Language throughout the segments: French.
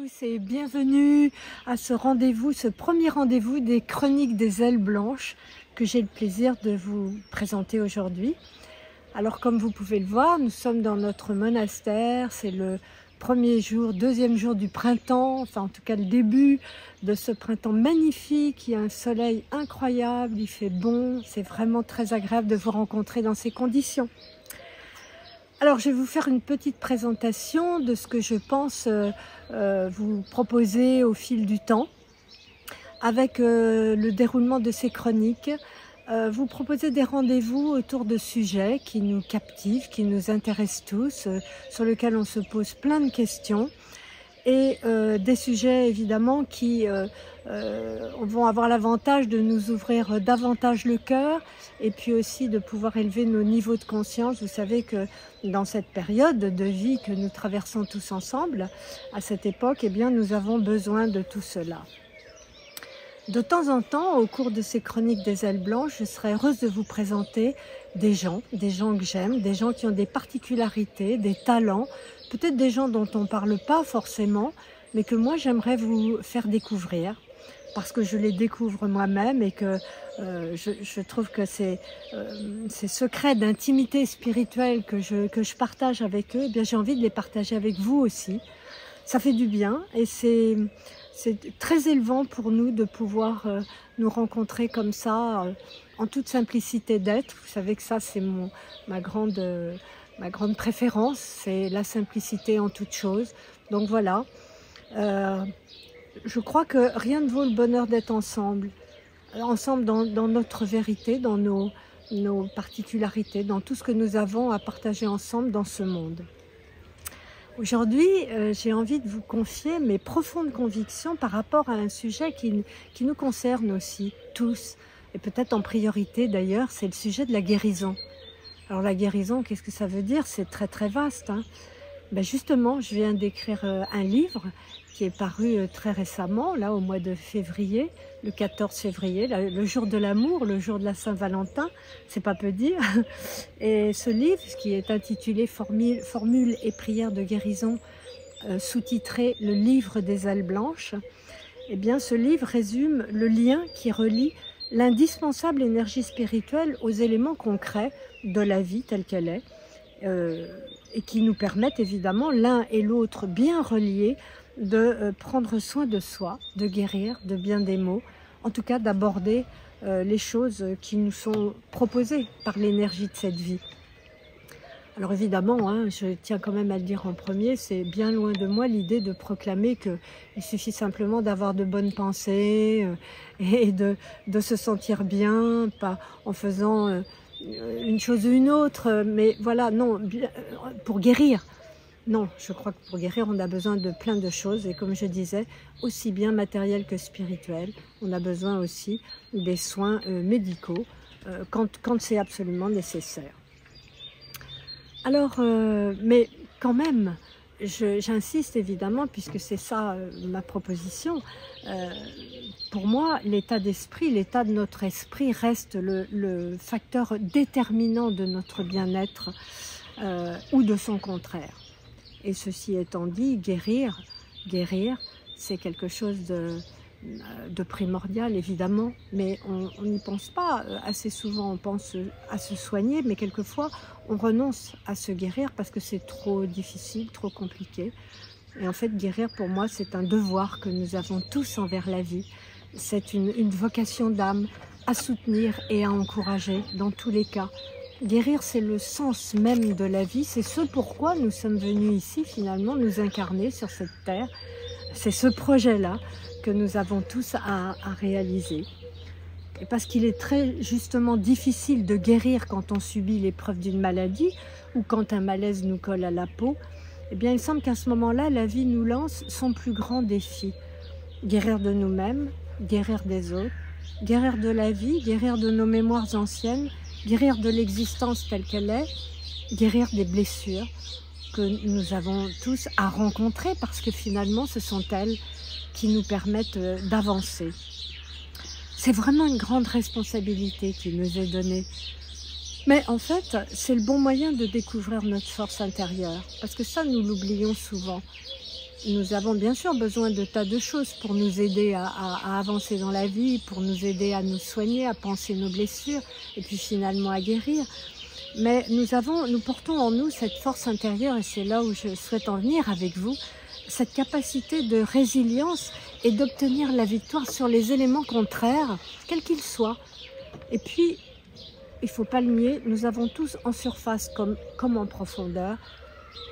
tous et bienvenue à ce rendez-vous, ce premier rendez-vous des Chroniques des Ailes Blanches que j'ai le plaisir de vous présenter aujourd'hui. Alors comme vous pouvez le voir, nous sommes dans notre monastère, c'est le premier jour, deuxième jour du printemps, enfin en tout cas le début de ce printemps magnifique, il y a un soleil incroyable, il fait bon, c'est vraiment très agréable de vous rencontrer dans ces conditions. Alors je vais vous faire une petite présentation de ce que je pense vous proposer au fil du temps avec le déroulement de ces chroniques. Vous proposer des rendez-vous autour de sujets qui nous captivent, qui nous intéressent tous, sur lesquels on se pose plein de questions et des sujets évidemment qui vont avoir l'avantage de nous ouvrir davantage le cœur et puis aussi de pouvoir élever nos niveaux de conscience. Vous savez que dans cette période de vie que nous traversons tous ensemble, à cette époque, eh bien, nous avons besoin de tout cela. De temps en temps, au cours de ces chroniques des ailes blanches, je serai heureuse de vous présenter des gens que j'aime, des gens qui ont des particularités, des talents, peut-être des gens dont on ne parle pas forcément, mais que moi j'aimerais vous faire découvrir, parce que je les découvre moi-même et que je trouve que ces secrets d'intimité spirituelle que je partage avec eux, eh bien j'ai envie de les partager avec vous aussi. Ça fait du bien et c'est très élevant pour nous de pouvoir nous rencontrer comme ça, en toute simplicité d'être. Vous savez que ça, c'est ma grande préférence, c'est la simplicité en toute chose. Donc voilà, je crois que rien ne vaut le bonheur d'être ensemble dans notre vérité, dans nos particularités, dans tout ce que nous avons à partager ensemble dans ce monde. Aujourd'hui, j'ai envie de vous confier mes profondes convictions par rapport à un sujet qui nous concerne aussi, tous, et peut-être en priorité d'ailleurs, c'est le sujet de la guérison. Alors la guérison, qu'est-ce que ça veut dire? C'est très très vaste, hein. Ben justement, je viens d'écrire un livre qui est paru très récemment, là au mois de février, le 14 février, le jour de l'amour, le jour de la Saint-Valentin, c'est pas peu dire. Et ce livre, qui est intitulé Formules et prières de guérison, sous-titré Le livre des ailes blanches, eh bien ce livre résume le lien qui relie l'indispensable énergie spirituelle aux éléments concrets de la vie telle qu'elle est, et qui nous permettent évidemment, l'un et l'autre bien reliés, de prendre soin de soi, de guérir de bien des maux, en tout cas d'aborder les choses qui nous sont proposées par l'énergie de cette vie. Alors évidemment, hein, je tiens quand même à le dire en premier, c'est bien loin de moi l'idée de proclamer qu'il suffit simplement d'avoir de bonnes pensées et de se sentir bien, pas en faisant une chose ou une autre, mais voilà, non, pour guérir. Non, je crois que pour guérir, on a besoin de plein de choses et comme je disais, aussi bien matériels que spirituels, on a besoin aussi des soins médicaux quand c'est absolument nécessaire. Alors, mais quand même, j'insiste évidemment, puisque c'est ça ma proposition, pour moi, l'état d'esprit, l'état de notre esprit reste le facteur déterminant de notre bien-être ou de son contraire. Et ceci étant dit, guérir, c'est quelque chose de primordial évidemment, mais on n'y pense pas assez souvent. On pense à se soigner, mais quelquefois on renonce à se guérir parce que c'est trop difficile, trop compliqué. Et en fait, guérir pour moi, c'est un devoir que nous avons tous envers la vie. C'est une vocation d'âme à soutenir et à encourager dans tous les cas. Guérir, c'est le sens même de la vie, c'est ce pourquoi nous sommes venus ici finalement nous incarner sur cette terre. C'est ce projet-là que nous avons tous à réaliser. Et parce qu'il est très justement difficile de guérir quand on subit l'épreuve d'une maladie ou quand un malaise nous colle à la peau, eh bien il semble qu'à ce moment-là, la vie nous lance son plus grand défi. Guérir de nous-mêmes, guérir des autres, guérir de la vie, guérir de nos mémoires anciennes, guérir de l'existence telle qu'elle est, guérir des blessures que nous avons tous à rencontrer parce que finalement ce sont elles qui nous permettent d'avancer. C'est vraiment une grande responsabilité qui nous est donnée. Mais en fait, c'est le bon moyen de découvrir notre force intérieure parce que ça, nous l'oublions souvent. nous avons bien sûr besoin de tas de choses pour nous aider à avancer dans la vie, pour nous aider à nous soigner, à panser nos blessures et puis finalement à guérir. Mais nous portons en nous cette force intérieure, et c'est là où je souhaite en venir avec vous, cette capacité de résilience et d'obtenir la victoire sur les éléments contraires, quels qu'ils soient. Et puis, il ne faut pas le nier, nous avons tous en surface comme en profondeur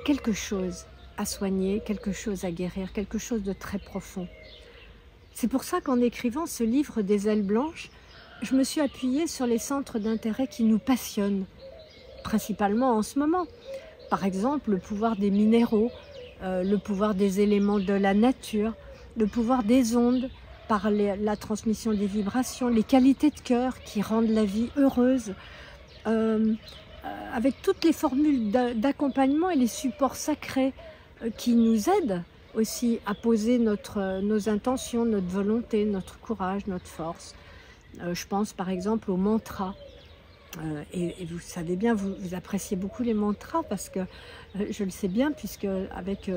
quelque chose à soigner, quelque chose à guérir, quelque chose de très profond. C'est pour ça qu'en écrivant ce livre des ailes blanches, je me suis appuyée sur les centres d'intérêt qui nous passionnent, principalement en ce moment. Par exemple, le pouvoir des minéraux, le pouvoir des éléments de la nature, le pouvoir des ondes par la transmission des vibrations, les qualités de cœur qui rendent la vie heureuse, avec toutes les formules d'accompagnement et les supports sacrés qui nous aident aussi à poser nos intentions, notre volonté, notre courage, notre force. Je pense par exemple aux mantras. Et vous savez bien, vous appréciez beaucoup les mantras parce que je le sais bien, puisque avec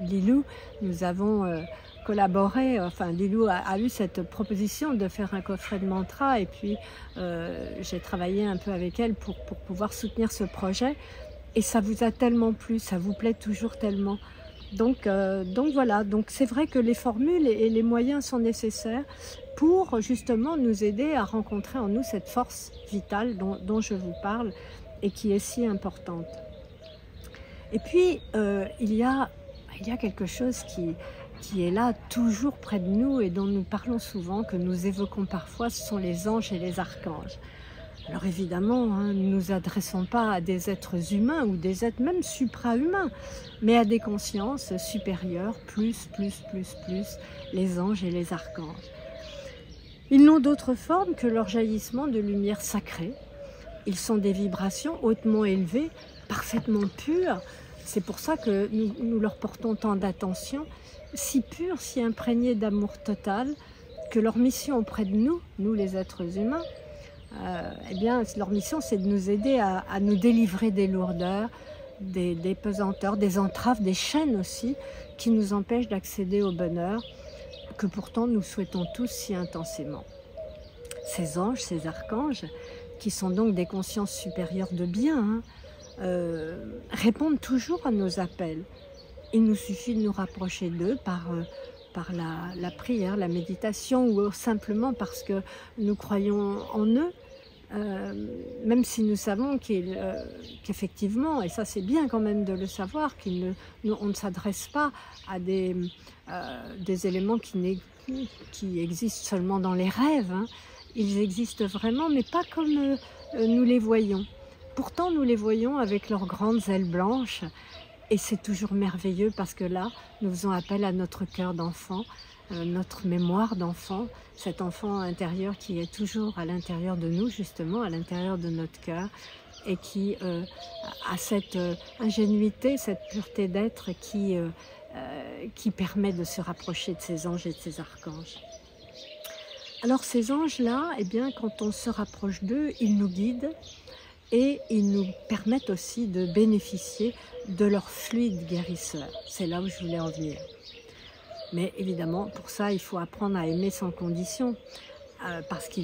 Lilou, nous avons collaboré, enfin Lilou a eu cette proposition de faire un coffret de mantras, et puis j'ai travaillé un peu avec elle pour pouvoir soutenir ce projet, et ça vous a tellement plu, ça vous plaît toujours tellement. Donc voilà, donc c'est vrai que les formules et les moyens sont nécessaires pour justement nous aider à rencontrer en nous cette force vitale dont je vous parle et qui est si importante. Et puis il y a quelque chose qui est là toujours près de nous et dont nous parlons souvent, que nous évoquons parfois, ce sont les anges et les archanges. Alors évidemment, nous ne nous adressons pas à des êtres humains ou des êtres même supra-humains, mais à des consciences supérieures, plus, les anges et les archanges. Ils n'ont d'autre forme que leur jaillissement de lumière sacrée. Ils sont des vibrations hautement élevées, parfaitement pures. C'est pour ça que nous leur portons tant d'attention, si pures, si imprégnées d'amour total, que leur mission auprès de nous les êtres humains, eh bien, leur mission, c'est de nous aider à nous délivrer des lourdeurs, des pesanteurs, des entraves, des chaînes aussi, qui nous empêchent d'accéder au bonheur, que pourtant nous souhaitons tous si intensément. Ces anges, ces archanges, qui sont donc des consciences supérieures de bien, répondent toujours à nos appels. Il nous suffit de nous rapprocher d'eux par la prière, la méditation, ou simplement parce que nous croyons en eux, même si nous savons qu'effectivement, et ça c'est bien quand même de le savoir, on ne s'adresse pas à des éléments qui existent seulement dans les rêves. Ils existent vraiment, mais pas comme nous les voyons. Pourtant, nous les voyons avec leurs grandes ailes blanches, et c'est toujours merveilleux parce que là, nous faisons appel à notre cœur d'enfant, notre mémoire d'enfant, cet enfant intérieur qui est toujours à l'intérieur de nous, justement, à l'intérieur de notre cœur, et qui a cette ingénuité, cette pureté d'être qui permet de se rapprocher de ces anges et de ces archanges. Alors ces anges-là, eh bien, quand on se rapproche d'eux, ils nous guident et ils nous permettent aussi de bénéficier de leur fluide guérisseur. C'est là où je voulais en venir. Mais évidemment, pour ça, il faut apprendre à aimer sans condition, parce que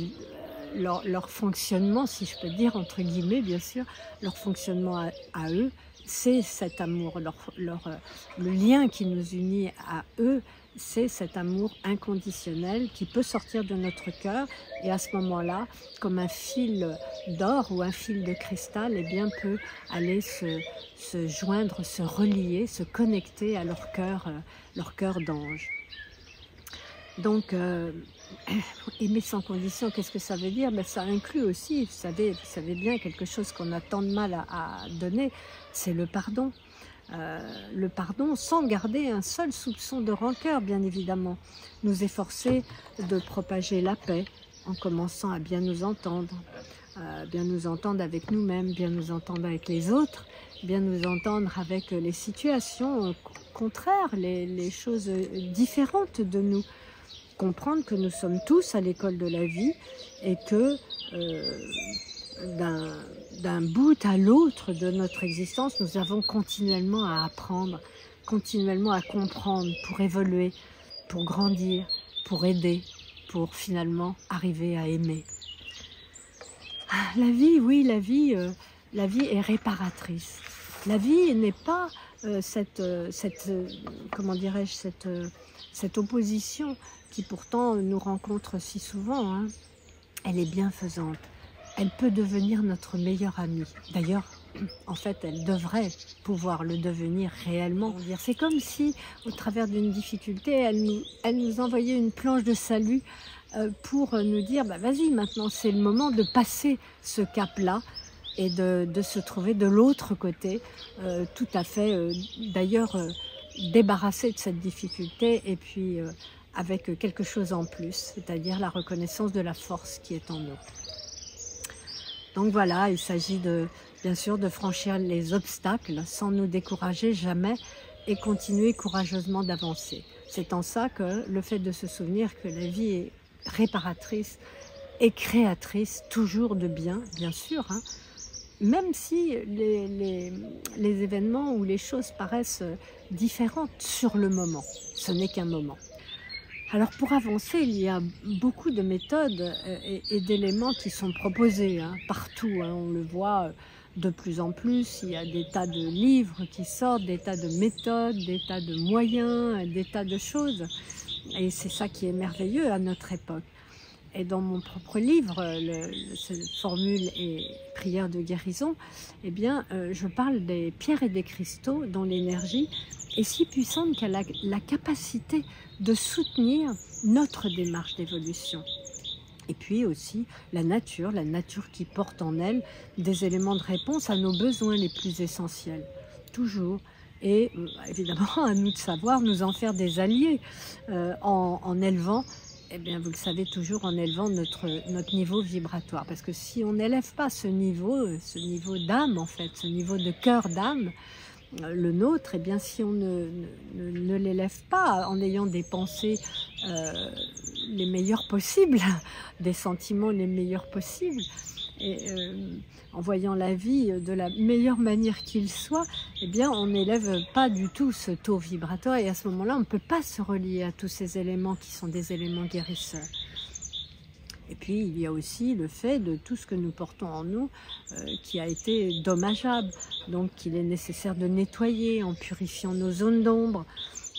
leur fonctionnement, si je peux dire, entre guillemets, bien sûr, leur fonctionnement à eux, c'est cet amour. Le lien qui nous unit à eux, c'est cet amour inconditionnel qui peut sortir de notre cœur, et à ce moment-là, comme un fil d'or ou un fil de cristal, eh bien, peut aller se joindre, se relier, se connecter à leur cœur d'ange. Donc, aimer sans condition, qu'est-ce que ça veut dire? Ben, ça inclut aussi, vous savez bien, quelque chose qu'on a tant de mal à donner, c'est le pardon. Le pardon sans garder un seul soupçon de rancœur, bien évidemment. Nous efforcer de propager la paix en commençant à bien nous entendre avec nous-mêmes, bien nous entendre avec les autres, bien nous entendre avec les situations contraires, les choses différentes de nous. Comprendre que nous sommes tous à l'école de la vie et que d'un bout à l'autre de notre existence, nous avons continuellement à apprendre continuellement à comprendre, pour évoluer, pour grandir, pour aider, pour finalement arriver à aimer. La vie, oui, la vie est réparatrice. La vie n'est pas comment dirais-je, cette opposition qui pourtant nous rencontre si souvent, hein. Elle est bienfaisante. Elle peut devenir notre meilleure amie. D'ailleurs, en fait, elle devrait pouvoir le devenir réellement. C'est comme si, au travers d'une difficulté, elle nous envoyait une planche de salut pour nous dire bah, « Vas-y, maintenant, c'est le moment de passer ce cap-là » et de se trouver de l'autre côté, tout à fait, d'ailleurs, débarrassé de cette difficulté et puis avec quelque chose en plus, c'est-à-dire la reconnaissance de la force qui est en nous. Donc voilà, il s'agit bien sûr de franchir les obstacles sans nous décourager jamais et continuer courageusement d'avancer. C'est en ça que le fait de se souvenir que la vie est réparatrice et créatrice, toujours de bien, bien sûr, hein, même si les événements ou les choses paraissent différentes sur le moment, ce n'est qu'un moment. Alors pour avancer, il y a beaucoup de méthodes et d'éléments qui sont proposés hein, partout, hein, on le voit de plus en plus, il y a des tas de livres qui sortent, des tas de méthodes, des tas de moyens, des tas de choses. Et c'est ça qui est merveilleux à notre époque. Et dans mon propre livre, Formules et prières de guérison, eh bien, je parle des pierres et des cristaux dont l'énergie est si puissante qu'elle a la capacité de soutenir notre démarche d'évolution. Et puis aussi la nature qui porte en elle des éléments de réponse à nos besoins les plus essentiels, toujours. Et évidemment, à nous de savoir nous en faire des alliés en élevant, eh bien, vous le savez toujours, en élevant notre niveau vibratoire. Parce que si on n'élève pas ce niveau d'âme, en fait, ce niveau de cœur d'âme, le nôtre, eh bien, si on ne l'élève pas en ayant des pensées les meilleures possibles, des sentiments les meilleurs possibles, et en voyant la vie de la meilleure manière qu'il soit, eh bien, on n'élève pas du tout ce taux vibratoire et à ce moment-là, on ne peut pas se relier à tous ces éléments qui sont des éléments guérisseurs. Et puis, il y a aussi le fait de tout ce que nous portons en nous qui a été dommageable, donc qu'il est nécessaire de nettoyer en purifiant nos zones d'ombre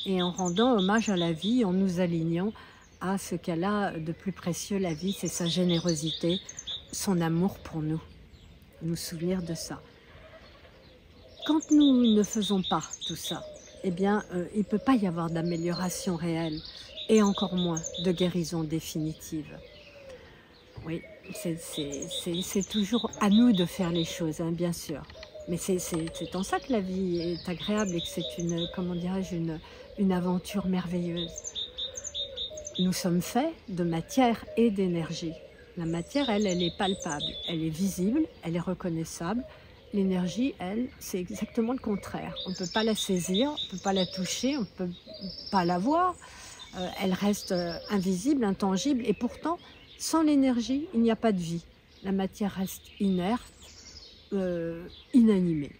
et en rendant hommage à la vie, en nous alignant à ce qu'elle a de plus précieux, la vie, c'est sa générosité, son amour pour nous. Nous souvenir de ça. Quand nous ne faisons pas tout ça, eh bien, il ne peut pas y avoir d'amélioration réelle et encore moins de guérison définitive. Oui, c'est toujours à nous de faire les choses, hein, bien sûr. Mais c'est en ça que la vie est agréable et que c'est comment dirais-je, une aventure merveilleuse. Nous sommes faits de matière et d'énergie. La matière, elle est palpable, elle est visible, elle est reconnaissable. L'énergie, elle, c'est exactement le contraire. On ne peut pas la saisir, on ne peut pas la toucher, on ne peut pas la voir. Elle reste invisible, intangible, et pourtant, sans l'énergie, il n'y a pas de vie. La matière reste inerte, inanimée.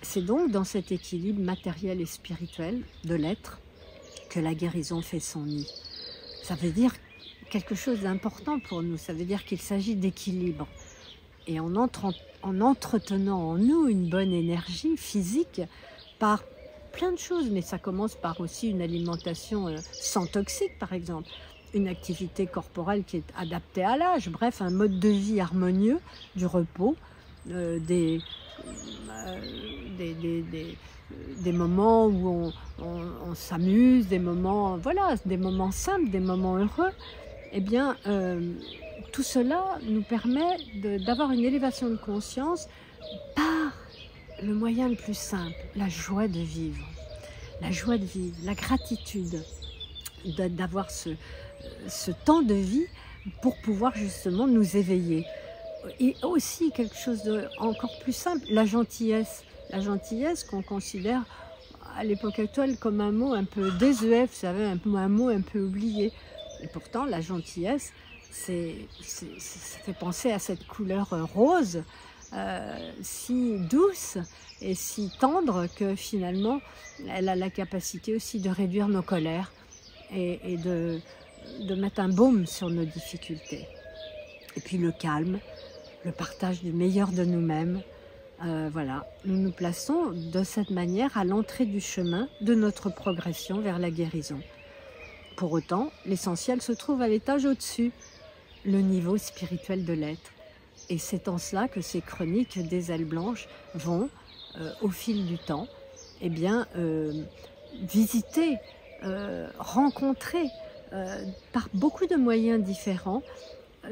C'est donc dans cet équilibre matériel et spirituel de l'être que la guérison fait son nid. Ça veut dire quelque chose d'important pour nous, ça veut dire qu'il s'agit d'équilibre. Et en entretenant en nous une bonne énergie physique par plein de choses, mais ça commence par aussi une alimentation sans toxique par exemple, une activité corporelle qui est adaptée à l'âge, bref, un mode de vie harmonieux, du repos, des moments où on s'amuse, des moments, voilà, des moments simples, des moments heureux. Eh bien, tout cela nous permet d'avoir une élévation de conscience par le moyen le plus simple, la joie de vivre. La joie de vivre, la gratitude d'avoir ce temps de vie pour pouvoir justement nous éveiller. Et aussi quelque chose d'encore plus simple, la gentillesse. La gentillesse qu'on considère à l'époque actuelle comme un mot un peu désuet, vous savez, un mot un peu oublié. Et pourtant, la gentillesse, ça fait penser à cette couleur rose si douce et si tendre que finalement elle a la capacité aussi de réduire nos colères et de mettre un baume sur nos difficultés. Et puis le calme, le partage du meilleur de nous-mêmes. Voilà, nous nous plaçons de cette manière à l'entrée du chemin de notre progression vers la guérison. Pour autant, l'essentiel se trouve à l'étage au-dessus, le niveau spirituel de l'être. Et c'est en cela que ces chroniques des ailes blanches vont, au fil du temps, eh bien, visiter, rencontrer, par beaucoup de moyens différents,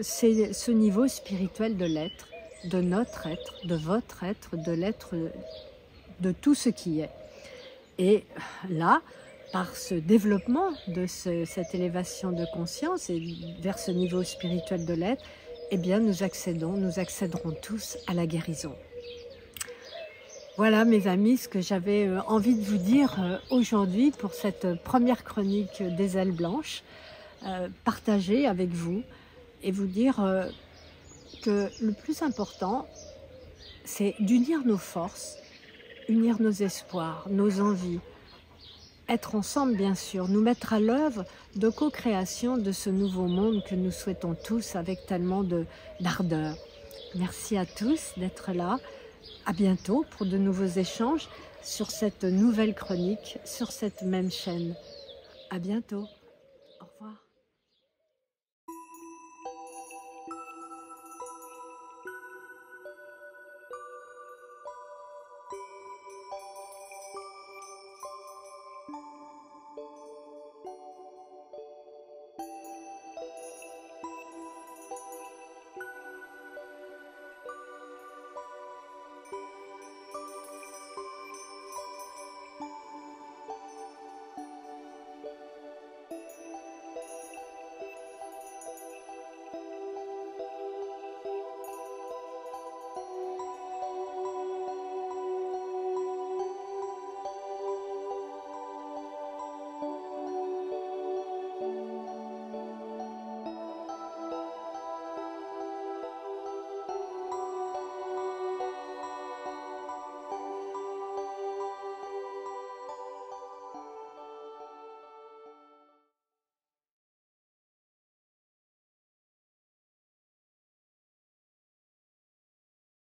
c'est ce niveau spirituel de l'être, de notre être, de votre être, de l'être, de tout ce qui est. Et là, par ce développement de cette élévation de conscience et vers ce niveau spirituel de l'être, eh bien nous accéderons tous à la guérison. Voilà mes amis, ce que j'avais envie de vous dire aujourd'hui pour cette première chronique des ailes blanches, partager avec vous et vous dire que le plus important, c'est d'unir nos forces, unir nos espoirs, nos envies, être ensemble bien sûr, nous mettre à l'œuvre de co-création de ce nouveau monde que nous souhaitons tous avec tellement d'ardeur. Merci à tous d'être là, à bientôt pour de nouveaux échanges sur cette nouvelle chronique, sur cette même chaîne. À bientôt, au revoir.